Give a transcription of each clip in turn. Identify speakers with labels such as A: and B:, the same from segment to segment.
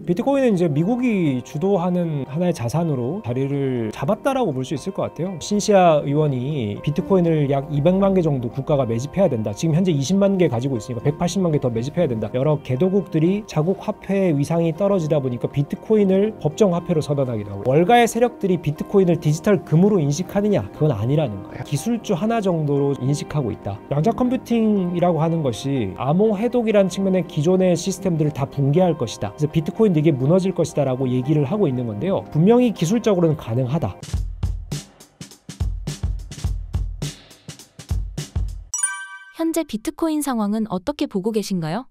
A: 비트코인은 이제 미국이 주도하는 하나의 자산으로 자리를 잡았다라고 볼 수 있을 것 같아요. 신시아 의원이 비트코인을 약 200만 개 정도 국가가 매집해야 된다. 지금 현재 20만 개 가지고 있으니까 180만 개 더 매집해야 된다. 여러 개도국들이 자국 화폐의 위상이 떨어지다 보니까 비트코인을 법정 화폐로 선언하기도 하고, 월가의 세력들이 비트코인을 디지털 금으로 인식하느냐? 그건 아니라는 거예요. 기술주 하나 정도로 인식하고 있다. 양자 컴퓨팅이라고 하는 것이 암호 해독이라는 측면의 기존의 시스템들을 다 붕괴할 것이다. 그래서 비트코인 이게 무너질 것이다 라고 얘기를 하고 있는 건데요. 분명히 기술적으로는 가능하다.
B: 현재 비트코인 상황은 어떻게 보고 계신가요?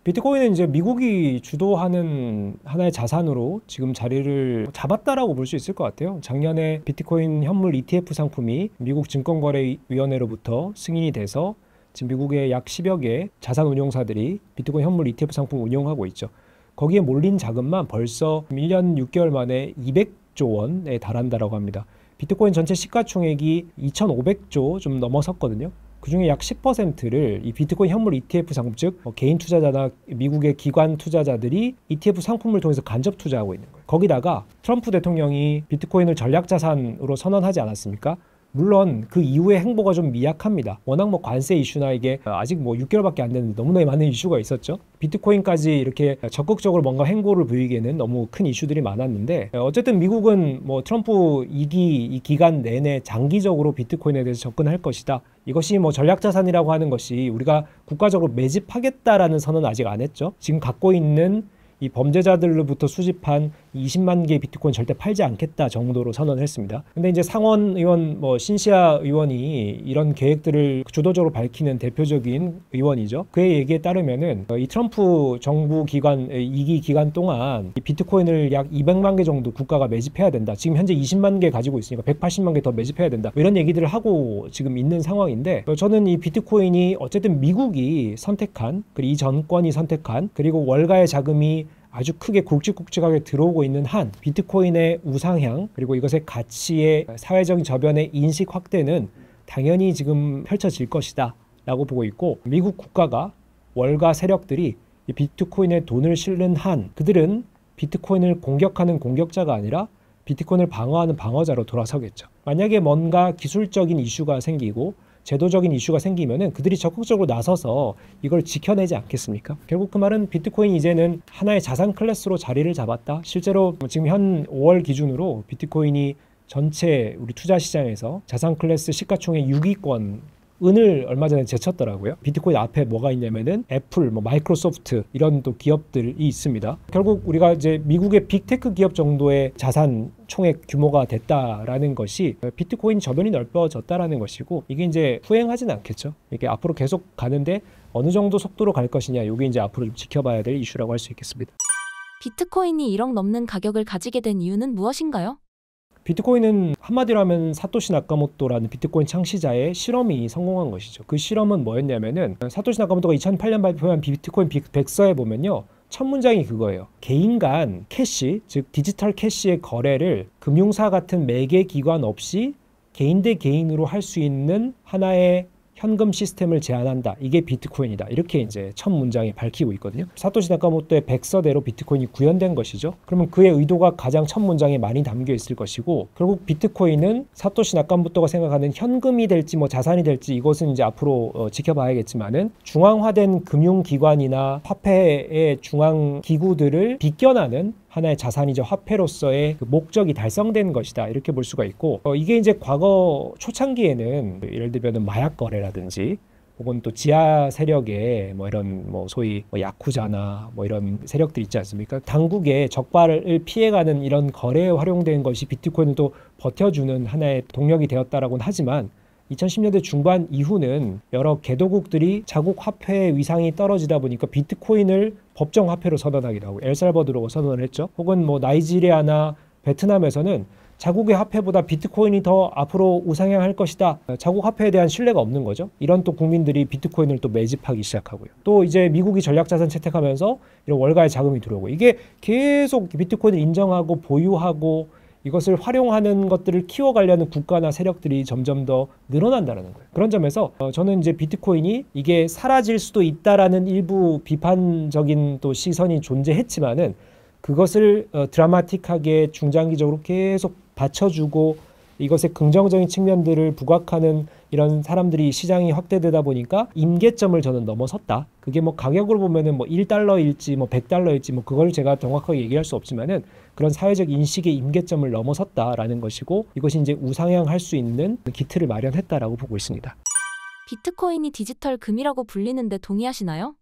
A: 비트코인은 이제 미국이 주도하는 하나의 자산으로 지금 자리를 잡았다라고 볼 수 있을 것 같아요. 작년에 비트코인 현물 ETF 상품이 미국 증권거래위원회로부터 승인이 돼서 지금 미국의 약 10여 개 자산 운용사들이 비트코인 현물 ETF 상품을 운용하고 있죠. 거기에 몰린 자금만 벌써 1년 6개월 만에 200조 원에 달한다라고 합니다. 비트코인 전체 시가총액이 2,500조 좀 넘어섰거든요. 그중에 약 10%를 이 비트코인 현물 ETF 상품, 즉 개인 투자자나 미국의 기관 투자자들이 ETF 상품을 통해서 간접 투자하고 있는 거예요. 거기다가 트럼프 대통령이 비트코인을 전략자산으로 선언하지 않았습니까? 물론 그 이후의 행보가 좀 미약합니다. 워낙 관세 이슈나 이게 아직 6개월밖에 안 됐는데 너무나 많은 이슈가 있었죠. 비트코인까지 이렇게 적극적으로 뭔가 행보를 보이기에는 너무 큰 이슈들이 많았는데, 어쨌든 미국은 트럼프 2기 이 기간 내내 장기적으로 비트코인에 대해서 접근할 것이다. 이것이 전략자산이라고 하는 것이 우리가 국가적으로 매집하겠다라는 선언은 아직 안 했죠. 지금 갖고 있는 이 범죄자들로부터 수집한 20만 개의 비트코인 절대 팔지 않겠다 정도로 선언을 했습니다. 근데 이제 상원 의원 신시아 의원이 이런 계획들을 주도적으로 밝히는 대표적인 의원이죠. 그의 얘기에 따르면은 이 트럼프 정부 기간 2기 기간 동안 이 비트코인을 약 200만 개 정도 국가가 매집해야 된다. 지금 현재 20만 개 가지고 있으니까 180만 개 더 매집해야 된다. 이런 얘기들을 하고 지금 있는 상황인데, 저는 이 비트코인이 어쨌든 미국이 선택한, 그리고 이 정권이 선택한, 그리고 월가의 자금이 아주 크게 굵직굵직하게 들어오고 있는 한 비트코인의 우상향, 그리고 이것의 가치의 사회적인 저변의 인식 확대는 당연히 지금 펼쳐질 것이다 라고 보고 있고, 미국 국가가 월가 세력들이 이 비트코인에 돈을 실는 한 그들은 비트코인을 공격하는 공격자가 아니라 비트코인을 방어하는 방어자로 돌아서겠죠. 만약에 뭔가 기술적인 이슈가 생기고 제도적인 이슈가 생기면은 그들이 적극적으로 나서서 이걸 지켜내지 않겠습니까? 결국 그 말은 비트코인이 이제는 하나의 자산 클래스로 자리를 잡았다. 실제로 지금 현 5월 기준으로 비트코인이 전체 우리 투자 시장에서 자산 클래스 시가총액 6위권 은을 얼마 전에 제쳤더라고요. 비트코인 앞에 뭐가 있냐면은 애플, 마이크로소프트 이런 또 기업들이 있습니다. 결국 우리가 이제 미국의 빅테크 기업 정도의 자산 총액 규모가 됐다라는 것이 비트코인 저변이 넓어졌다라는 것이고, 이게 이제 후행하지는 않겠죠. 이게 앞으로 계속 가는데 어느 정도 속도로 갈 것이냐, 이게 이제 앞으로 지켜봐야 될 이슈라고 할 수 있겠습니다.
B: 비트코인이 1억 넘는 가격을 가지게 된 이유는 무엇인가요?
A: 비트코인은 한마디로 하면 사토시 나카모토라는 비트코인 창시자의 실험이 성공한 것이죠. 그 실험은 뭐였냐면은, 사토시 나카모토가 2008년 발표한 비트코인 백서에 보면요, 첫 문장이 그거예요. 개인 간 캐시, 즉 디지털 캐시의 거래를 금융사 같은 매개 기관 없이 개인 대 개인으로 할 수 있는 하나의 현금 시스템을 제안한다. 이게 비트코인이다. 이렇게 이제 첫 문장에 밝히고 있거든요. 사토시 나카모토의 백서대로 비트코인이 구현된 것이죠. 그러면 그의 의도가 가장 첫 문장에 많이 담겨 있을 것이고, 결국 비트코인은 사토시 나카모토가 생각하는 현금이 될지 자산이 될지 이것은 이제 앞으로 지켜봐야겠지만은, 중앙화된 금융기관이나 화폐의 중앙 기구들을 비껴나는 하나의 자산이죠. 화폐로서의 그 목적이 달성된 것이다. 이렇게 볼 수가 있고, 이게 이제 과거 초창기에는 예를 들면 마약 거래라든지 혹은 또 지하 세력의 이런 소위 야쿠자나 이런 세력들 있지 않습니까? 당국의 적발을 피해가는 이런 거래에 활용된 것이 비트코인을 또 버텨주는 하나의 동력이 되었다라고는 하지만, 2010년대 중반 이후는 여러 개도국들이 자국 화폐의 위상이 떨어지다 보니까 비트코인을 법정 화폐로 선언하기도 하고, 엘살바도르가 선언을 했죠. 혹은 나이지리아나 베트남에서는 자국의 화폐보다 비트코인이 더 앞으로 우상향할 것이다. 자국 화폐에 대한 신뢰가 없는 거죠. 이런 또 국민들이 비트코인을 또 매집하기 시작하고요. 또 이제 미국이 전략자산 채택하면서 이런 월가의 자금이 들어오고, 이게 계속 비트코인을 인정하고 보유하고 이것을 활용하는 것들을 키워가려는 국가나 세력들이 점점 더 늘어난다는 거예요. 그런 점에서 저는 이제 비트코인이 이게 사라질 수도 있다라는 일부 비판적인 또 시선이 존재했지만은, 그것을 드라마틱하게 중장기적으로 계속 받쳐주고 이것의 긍정적인 측면들을 부각하는 이런 사람들이 시장이 확대되다 보니까 임계점을 저는 넘어섰다. 그게 뭐 가격으로 보면은 뭐 1달러일지 뭐 100달러일지 뭐 그걸 제가 정확하게 얘기할 수 없지만은 그런 사회적 인식의 임계점을 넘어섰다라는 것이고 이것이 이제 우상향할 수 있는 기틀을 마련했다라고 보고 있습니다.
B: 비트코인이 디지털 금이라고 불리는데 동의하시나요?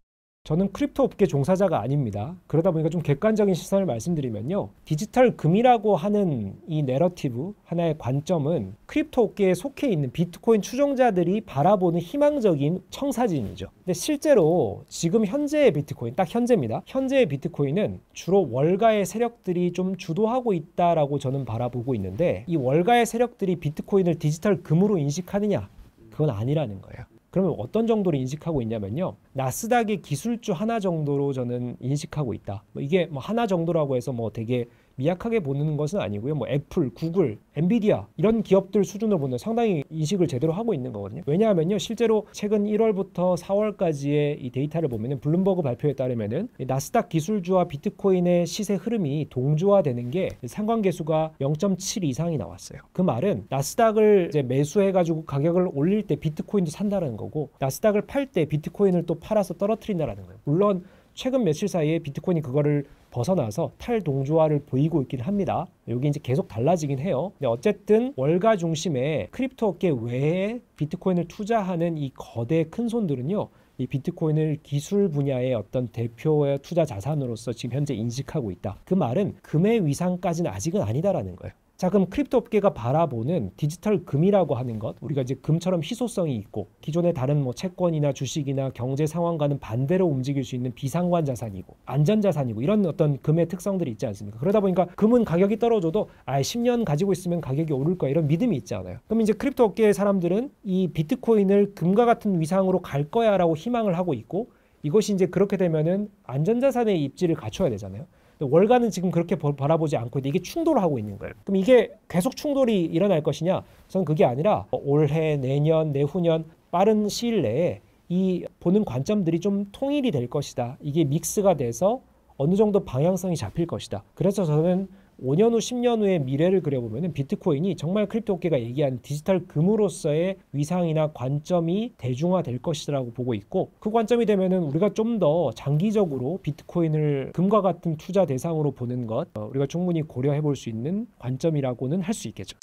A: 저는 크립토 업계 종사자가 아닙니다. 그러다 보니까 좀 객관적인 시선을 말씀드리면요. 디지털 금이라고 하는 이 내러티브 하나의 관점은 크립토 업계에 속해 있는 비트코인 추종자들이 바라보는 희망적인 청사진이죠. 근데 실제로 지금 현재의 비트코인, 딱 현재입니다. 현재의 비트코인은 주로 월가의 세력들이 좀 주도하고 있다라고 저는 바라보고 있는데 이 월가의 세력들이 비트코인을 디지털 금으로 인식하느냐? 그건 아니라는 거예요. 그러면 어떤 정도로 인식하고 있냐면요. 나스닥의 기술주 하나 정도로 저는 인식하고 있다. 이게 뭐 하나 정도라고 해서 뭐 되게 미약하게 보는 것은 아니고요. 뭐 애플, 구글, 엔비디아 이런 기업들 수준으로 보면 상당히 인식을 제대로 하고 있는 거거든요. 왜냐하면요. 실제로 최근 1월부터 4월까지의 이 데이터를 보면은 블룸버그 발표에 따르면은 나스닥 기술주와 비트코인의 시세 흐름이 동조화되는 게 상관계수가 0.7 이상이 나왔어요. 그 말은 나스닥을 이제 매수해가지고 가격을 올릴 때 비트코인도 산다는 거고 나스닥을 팔 때 비트코인을 또 팔아서 떨어뜨린다는 거예요. 물론 최근 며칠 사이에 비트코인이 그거를 벗어나서 탈동조화를 보이고 있긴 합니다. 여기 이제 계속 달라지긴 해요. 근데 어쨌든 월가 중심의 크립토 업계 외에 비트코인을 투자하는 이 거대 큰 손들은요. 이 비트코인을 기술 분야의 어떤 대표의 투자 자산으로서 지금 현재 인식하고 있다. 그 말은 금의 위상까지는 아직은 아니다라는 거예요. 자, 그럼 크립토 업계가 바라보는 디지털 금이라고 하는 것, 우리가 이제 금처럼 희소성이 있고 기존의 다른 뭐 채권이나 주식이나 경제 상황과는 반대로 움직일 수 있는 비상관 자산이고 안전 자산이고 이런 어떤 금의 특성들이 있지 않습니까? 그러다 보니까 금은 가격이 떨어져도 10년 가지고 있으면 가격이 오를 거야 이런 믿음이 있지 않아요. 그럼 이제 크립토 업계의 사람들은 이 비트코인을 금과 같은 위상으로 갈 거야라고 희망을 하고 있고 이것이 이제 그렇게 되면은 안전 자산의 입지를 갖춰야 되잖아요. 월가는 지금 그렇게 바라보지 않고 있는데 이게 충돌하고 있는 거예요. 그럼 이게 계속 충돌이 일어날 것이냐? 저는 그게 아니라 올해, 내년, 내후년 빠른 시일 내에 이 보는 관점들이 좀 통일이 될 것이다. 이게 믹스가 돼서 어느 정도 방향성이 잡힐 것이다. 그래서 저는 5년 후, 10년 후의 미래를 그려보면 비트코인이 정말 크립토 업계가 얘기하는 디지털 금으로서의 위상이나 관점이 대중화될 것이라고 보고 있고 그 관점이 되면은 우리가 좀 더 장기적으로 비트코인을 금과 같은 투자 대상으로 보는 것 우리가 충분히 고려해 볼 수 있는 관점이라고는 할 수 있겠죠.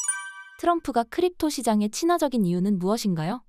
B: 트럼프가 크립토 시장에 친화적인 이유는 무엇인가요?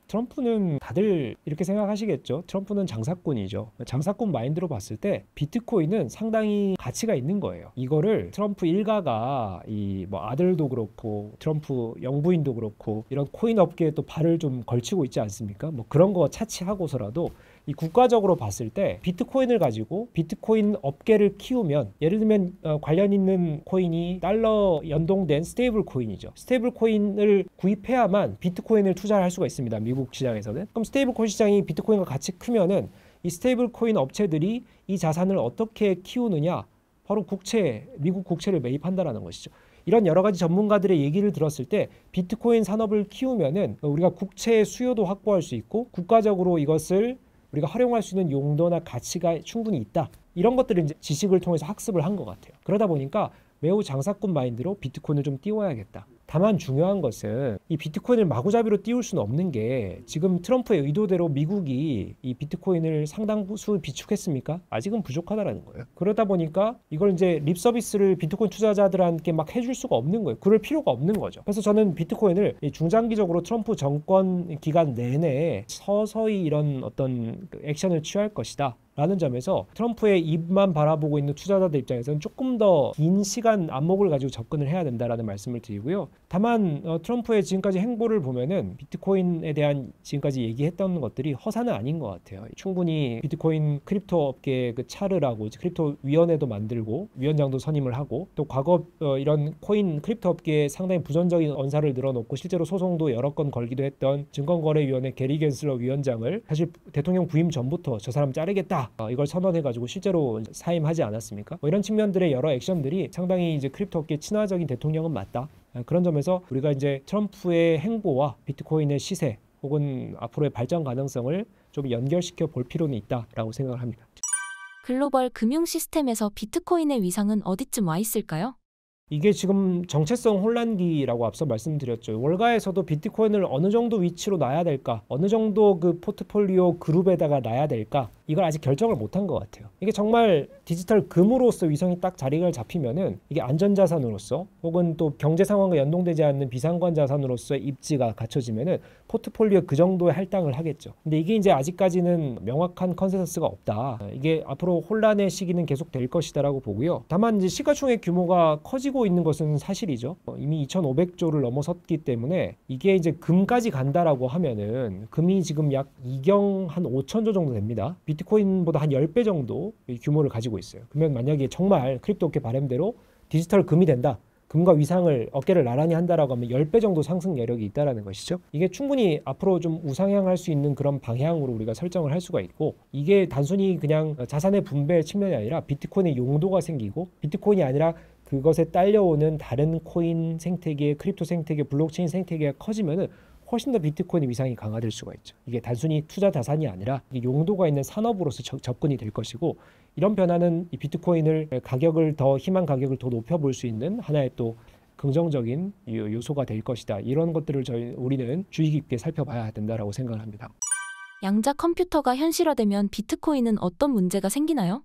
A: 트럼프는 다들 이렇게 생각하시겠죠. 트럼프는 장사꾼이죠. 장사꾼 마인드로 봤을 때 비트코인은 상당히 가치가 있는 거예요. 이거를 트럼프 일가가 이 뭐 아들도 그렇고 트럼프 영부인도 그렇고 이런 코인 업계에 또 발을 좀 걸치고 있지 않습니까? 뭐 그런 거 차치하고서라도 이 국가적으로 봤을 때 비트코인을 가지고 비트코인 업계를 키우면 예를 들면 관련 있는 코인이 달러 연동된 스테이블 코인이죠. 스테이블 코인을 구입해야만 비트코인을 투자할 수가 있습니다. 미국 시장에서는. 그럼 스테이블 코인 시장이 비트코인과 같이 크면은 이 스테이블 코인 업체들이 이 자산을 어떻게 키우느냐? 바로 국채, 미국 국채를 매입한다라는 것이죠. 이런 여러 가지 전문가들의 얘기를 들었을 때 비트코인 산업을 키우면은 우리가 국채의 수요도 확보할 수 있고 국가적으로 이것을 우리가 활용할 수 있는 용도나 가치가 충분히 있다. 이런 것들을 이제 지식을 통해서 학습을 한 것 같아요. 그러다 보니까 매우 장사꾼 마인드로 비트코인을 좀 띄워야겠다. 다만 중요한 것은 이 비트코인을 마구잡이로 띄울 수는 없는 게 지금 트럼프의 의도대로 미국이 이 비트코인을 상당수 비축했습니까? 아직은 부족하다라는 거예요. 그러다 보니까 이걸 이제 립 서비스를 비트코인 투자자들한테 막 해줄 수가 없는 거예요. 그럴 필요가 없는 거죠. 그래서 저는 비트코인을 중장기적으로 트럼프 정권 기간 내내 서서히 이런 어떤 액션을 취할 것이다. 라는 점에서 트럼프의 입만 바라보고 있는 투자자들 입장에서는 조금 더 긴 시간 안목을 가지고 접근을 해야 된다라는 말씀을 드리고요. 다만 트럼프의 지금까지 행보를 보면은 비트코인에 대한 지금까지 얘기했던 것들이 허사는 아닌 것 같아요. 충분히 비트코인 크립토 업계 그 차르라고 크립토 위원회도 만들고 위원장도 선임을 하고 또 과거 이런 코인 크립토 업계에 상당히 부정적인 언사를 늘어놓고 실제로 소송도 여러 건 걸기도 했던 증권거래위원회 게리 겐슬러 위원장을 사실 대통령 부임 전부터 저 사람 자르겠다 이걸 선언해가지고 실제로 사임하지 않았습니까? 뭐 이런 측면들의 여러 액션들이 상당히 이제 크립토 업계 친화적인 대통령은 맞다. 그런 점에서 우리가 이제 트럼프의 행보와 비트코인의 시세 혹은 앞으로의 발전 가능성을 좀 연결시켜 볼 필요는 있다라고 생각을 합니다.
B: 글로벌 금융 시스템에서 비트코인의 위상은 어디쯤 와 있을까요?
A: 이게 지금 정체성 혼란기라고 앞서 말씀드렸죠. 월가에서도 비트코인을 어느 정도 위치로 놔야 될까? 어느 정도 그 포트폴리오 그룹에다가 놔야 될까? 이걸 아직 결정을 못한 것 같아요. 이게 정말 디지털 금으로서 위성이 딱 자리가 잡히면은 이게 안전자산으로서 혹은 또 경제 상황과 연동되지 않는 비상관 자산으로서의 입지가 갖춰지면은 포트폴리오 그 정도의 할당을 하겠죠. 근데 이게 이제 아직까지는 명확한 컨센서스가 없다. 이게 앞으로 혼란의 시기는 계속 될 것이다라고 보고요. 다만 이제 시가총액 규모가 커지고 있는 것은 사실이죠. 이미 2,500조를 넘어섰기 때문에 이게 이제 금까지 간다라고 하면은 금이 지금 약 2경 한 5천조 정도 됩니다. 비트코인보다 한 10배 정도 규모를 가지고 있어요. 그러면 만약에 정말 크립토업계 바람대로 디지털 금이 된다. 금과 위상을 어깨를 나란히 한다라고 하면 10배 정도 상승 여력이 있다라는 것이죠. 이게 충분히 앞으로 좀 우상향할 수 있는 그런 방향으로 우리가 설정을 할 수가 있고, 이게 단순히 그냥 자산의 분배 측면이 아니라 비트코인의 용도가 생기고, 비트코인이 아니라 그것에 딸려오는 다른 코인 생태계, 크립토 생태계, 블록체인 생태계가 커지면은 훨씬 더 비트코인의 위상이 강화될 수가 있죠. 이게 단순히 투자 자산이 아니라 이게 용도가 있는 산업으로서 접근이 될 것이고, 이런 변화는 이 비트코인을 가격을 더 희망 가격을 더 높여볼 수 있는 하나의 또 긍정적인 요소가 될 것이다. 이런 것들을 우리는 주의 깊게 살펴봐야 된다라고 생각을 합니다.
B: 양자 컴퓨터가 현실화되면 비트코인은 어떤 문제가 생기나요?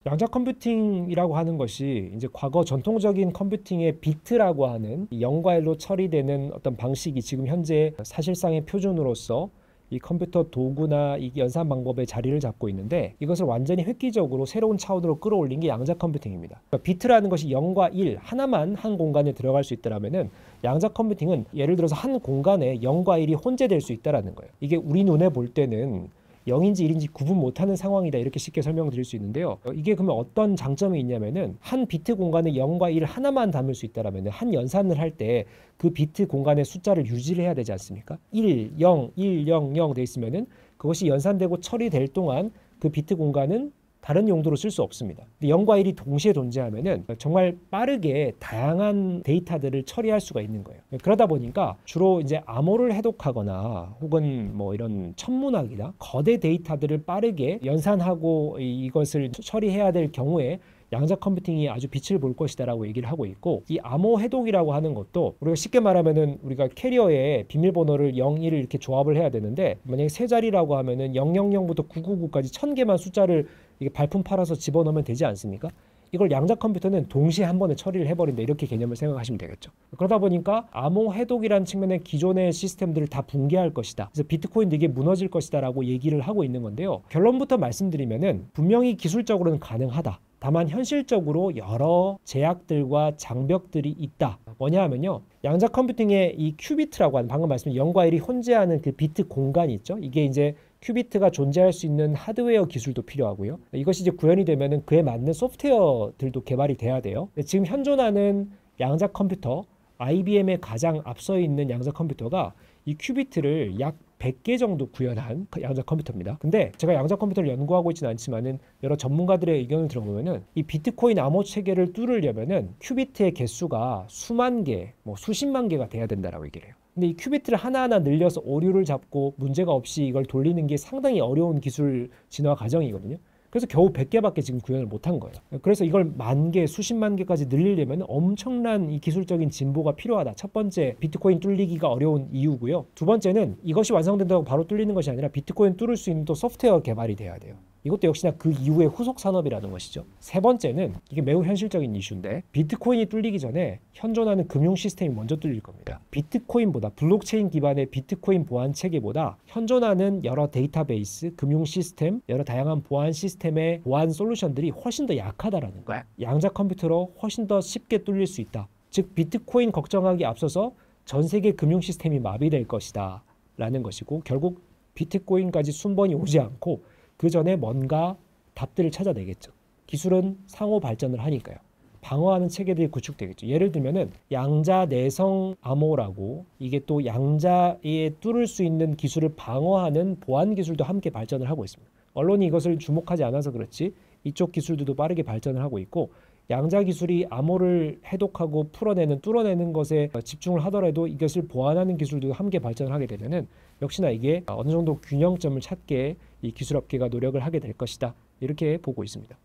A: 양자 컴퓨팅이라고 하는 것이 이제 과거 전통적인 컴퓨팅의 비트라고 하는 0과 1로 처리되는 어떤 방식이 지금 현재 사실상의 표준으로서 이 컴퓨터 도구나 이 연산 방법의 자리를 잡고 있는데, 이것을 완전히 획기적으로 새로운 차원으로 끌어올린 게 양자 컴퓨팅입니다. 그러니까 비트라는 것이 0과 1 하나만 한 공간에 들어갈 수 있다라면은 양자 컴퓨팅은 예를 들어서 한 공간에 0과 1이 혼재될 수 있다라는 거예요. 이게 우리 눈에 볼 때는 0인지 1인지 구분 못하는 상황이다, 이렇게 쉽게 설명드릴 수 있는데요. 이게 그러면 어떤 장점이 있냐면은 한 비트 공간에 0과 1 하나만 담을 수 있다라면 한 연산을 할 때 그 비트 공간의 숫자를 유지를 해야 되지 않습니까? 1, 0, 1, 0, 0 돼 있으면은 그것이 연산되고 처리될 동안 그 비트 공간은 다른 용도로 쓸 수 없습니다. 0과 1이 동시에 존재하면은 정말 빠르게 다양한 데이터들을 처리할 수가 있는 거예요. 그러다 보니까 주로 이제 암호를 해독하거나 혹은 뭐 이런 천문학이나 거대 데이터들을 빠르게 연산하고 이것을 처리해야 될 경우에 양자 컴퓨팅이 아주 빛을 볼 것이다라고 얘기를 하고 있고, 이 암호 해독이라고 하는 것도 우리가 쉽게 말하면은 우리가 캐리어에 비밀번호를 0, 1을 이렇게 조합을 해야 되는데, 만약에 세 자리라고 하면은 000부터 999까지 1000개만 숫자를 이게 발품 팔아서 집어넣으면 되지 않습니까? 이걸 양자 컴퓨터는 동시에 한 번에 처리를 해버린다, 이렇게 개념을 생각하시면 되겠죠. 그러다 보니까 암호 해독이라는 측면의 기존의 시스템들을 다 붕괴할 것이다. 그래서 비트코인도 이게 무너질 것이다라고 얘기를 하고 있는 건데요. 결론부터 말씀드리면은 분명히 기술적으로는 가능하다. 다만 현실적으로 여러 제약들과 장벽들이 있다. 뭐냐 하면요, 양자 컴퓨팅의 이 큐비트라고 하는, 방금 말씀드린 0과 1이 혼재하는 그 비트 공간이 있죠. 이게 이제 큐비트가 존재할 수 있는 하드웨어 기술도 필요하고요. 이것이 이제 구현이 되면은 그에 맞는 소프트웨어들도 개발이 돼야 돼요. 지금 현존하는 양자 컴퓨터, IBM의 가장 앞서 있는 양자 컴퓨터가 이 큐비트를 약 100개 정도 구현한 양자 컴퓨터입니다. 근데 제가 양자 컴퓨터를 연구하고 있지는 않지만은 여러 전문가들의 의견을 들어보면은 이 비트코인 암호 체계를 뚫으려면은 큐비트의 개수가 수만 개, 뭐 수십만 개가 돼야 된다라고 얘기를 해요. 근데 이 큐비트를 하나하나 늘려서 오류를 잡고 문제가 없이 이걸 돌리는 게 상당히 어려운 기술 진화 과정이거든요. 그래서 겨우 100개밖에 지금 구현을 못한 거예요. 그래서 이걸 10,000개, 수십만 개까지 늘리려면 엄청난 이 기술적인 진보가 필요하다. 첫 번째, 비트코인 뚫리기가 어려운 이유고요. 두 번째는 이것이 완성된다고 바로 뚫리는 것이 아니라 비트코인 뚫을 수 있는 또 소프트웨어 개발이 돼야 돼요. 이것도 역시나 그 이후의 후속 산업이라는 것이죠. 세 번째는, 이게 매우 현실적인 이슈인데, 비트코인이 뚫리기 전에 현존하는 금융 시스템이 먼저 뚫릴 겁니다. 비트코인보다, 블록체인 기반의 비트코인 보안 체계보다 현존하는 여러 데이터베이스, 금융 시스템, 여러 다양한 보안 시스템의 보안 솔루션들이 훨씬 더 약하다라는 거야. 양자 컴퓨터로 훨씬 더 쉽게 뚫릴 수 있다. 즉 비트코인 걱정하기 앞서서 전 세계 금융 시스템이 마비될 것이다 라는 것이고, 결국 비트코인까지 순번이 오지 않고 그 전에 뭔가 답들을 찾아내겠죠. 기술은 상호 발전을 하니까요. 방어하는 체계들이 구축되겠죠. 예를 들면은 양자 내성 암호라고, 이게 또 양자에 뚫을 수 있는 기술을 방어하는 보안 기술도 함께 발전을 하고 있습니다. 언론이 이것을 주목하지 않아서 그렇지 이쪽 기술들도 빠르게 발전을 하고 있고, 양자 기술이 암호를 해독하고 뚫어내는 것에 집중을 하더라도 이것을 보완하는 기술도 함께 발전을 하게 되면은 역시나 이게 어느 정도 균형점을 찾게 이 기술업계가 노력을 하게 될 것이다. 이렇게 보고 있습니다.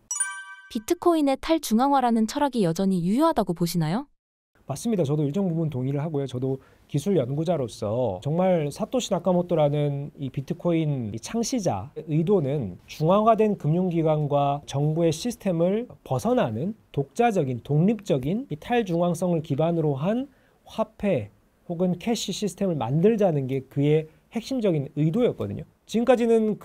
B: 비트코인의 탈중앙화라는 철학이 여전히 유효하다고 보시나요?
A: 맞습니다. 저도 일정 부분 동의를 하고요. 저도 기술 연구자로서 정말 사토시 나카모토라는 이 비트코인 창시자 의도는 중앙화된 금융기관과 정부의 시스템을 벗어나는 독자적인 독립적인 이 탈중앙성을 기반으로 한 화폐 혹은 캐시 시스템을 만들자는 게 그의 핵심적인 의도였거든요. 지금까지는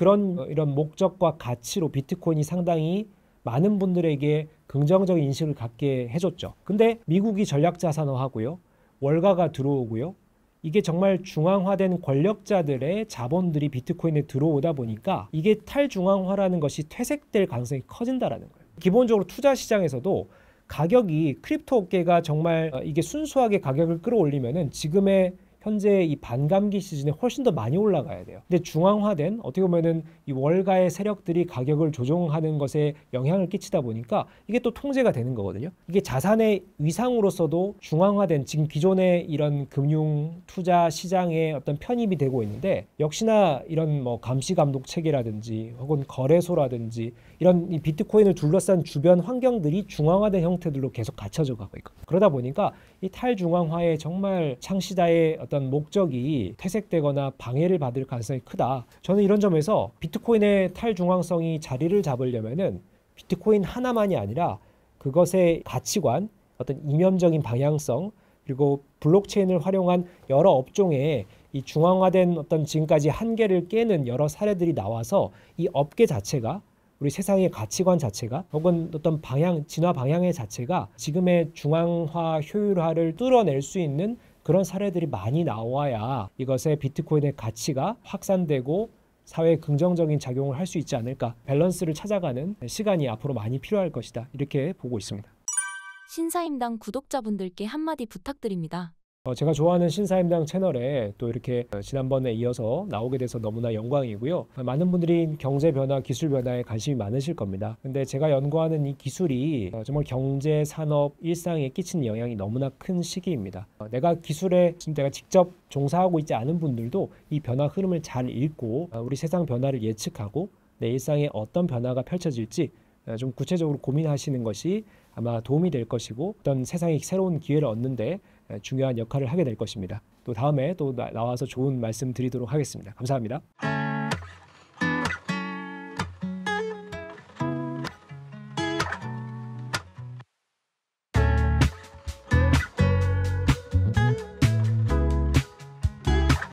A: 이런 목적과 가치로 비트코인이 상당히 많은 분들에게 긍정적인 인식을 갖게 해줬죠. 근데 미국이 전략자산화하고요. 월가가 들어오고요. 이게 정말 중앙화된 권력자들의 자본들이 비트코인에 들어오다 보니까 이게 탈중앙화라는 것이 퇴색될 가능성이 커진다라는 거예요. 기본적으로 투자 시장에서도 가격이 크립토 업계가 정말 이게 순수하게 가격을 끌어올리면은 지금의 현재 이 반감기 시즌에 훨씬 더 많이 올라가야 돼요. 근데 중앙화된 어떻게 보면은 이 월가의 세력들이 가격을 조종하는 것에 영향을 끼치다 보니까 이게 또 통제가 되는 거거든요. 이게 자산의 위상으로서도 중앙화된 지금 기존의 이런 금융 투자 시장의 어떤 편입이 되고 있는데 역시나 이런 뭐 감시 감독 체계라든지 혹은 거래소라든지 이런 이 비트코인을 둘러싼 주변 환경들이 중앙화된 형태들로 계속 갖춰져 가고 있고 그러다 보니까 이 탈중앙화의 정말 창시자의 어떤 목적이 퇴색되거나 방해를 받을 가능성이 크다. 저는 이런 점에서 비트코인의 탈중앙성이 자리를 잡으려면은 비트코인 하나만이 아니라 그것의 가치관, 어떤 이념적인 방향성, 그리고 블록체인을 활용한 여러 업종에 이 중앙화된 어떤 지금까지 한계를 깨는 여러 사례들이 나와서 이 업계 자체가 우리 세상의 가치관 자체가 혹은 어떤 방향, 진화 방향의 자체가 지금의 중앙화 효율화를 뚫어낼 수 있는 그런 사례들이 많이 나와야 이것의 비트코인의 가치가 확산되고 사회에 긍정적인 작용을 할 수 있지 않을까. 밸런스를 찾아가는 시간이 앞으로 많이 필요할 것이다. 이렇게 보고 있습니다.
B: 신사임당 구독자분들께 한마디 부탁드립니다.
A: 제가 좋아하는 신사임당 채널에 또 이렇게 지난번에 이어서 나오게 돼서 너무나 영광이고요. 많은 분들이 경제 변화, 기술 변화에 관심이 많으실 겁니다. 근데 제가 연구하는 이 기술이 정말 경제, 산업, 일상에 끼치는 영향이 너무나 큰 시기입니다. 내가 기술에 지금 내가 직접 종사하고 있지 않은 분들도 이 변화 흐름을 잘 읽고 우리 세상 변화를 예측하고 내 일상에 어떤 변화가 펼쳐질지 좀 구체적으로 고민하시는 것이 아마 도움이 될 것이고 어떤 세상의 새로운 기회를 얻는데 중요한 역할을 하게 될 것입니다. 또 다음에 또 나와서 좋은 말씀 드리도록 하겠습니다. 감사합니다.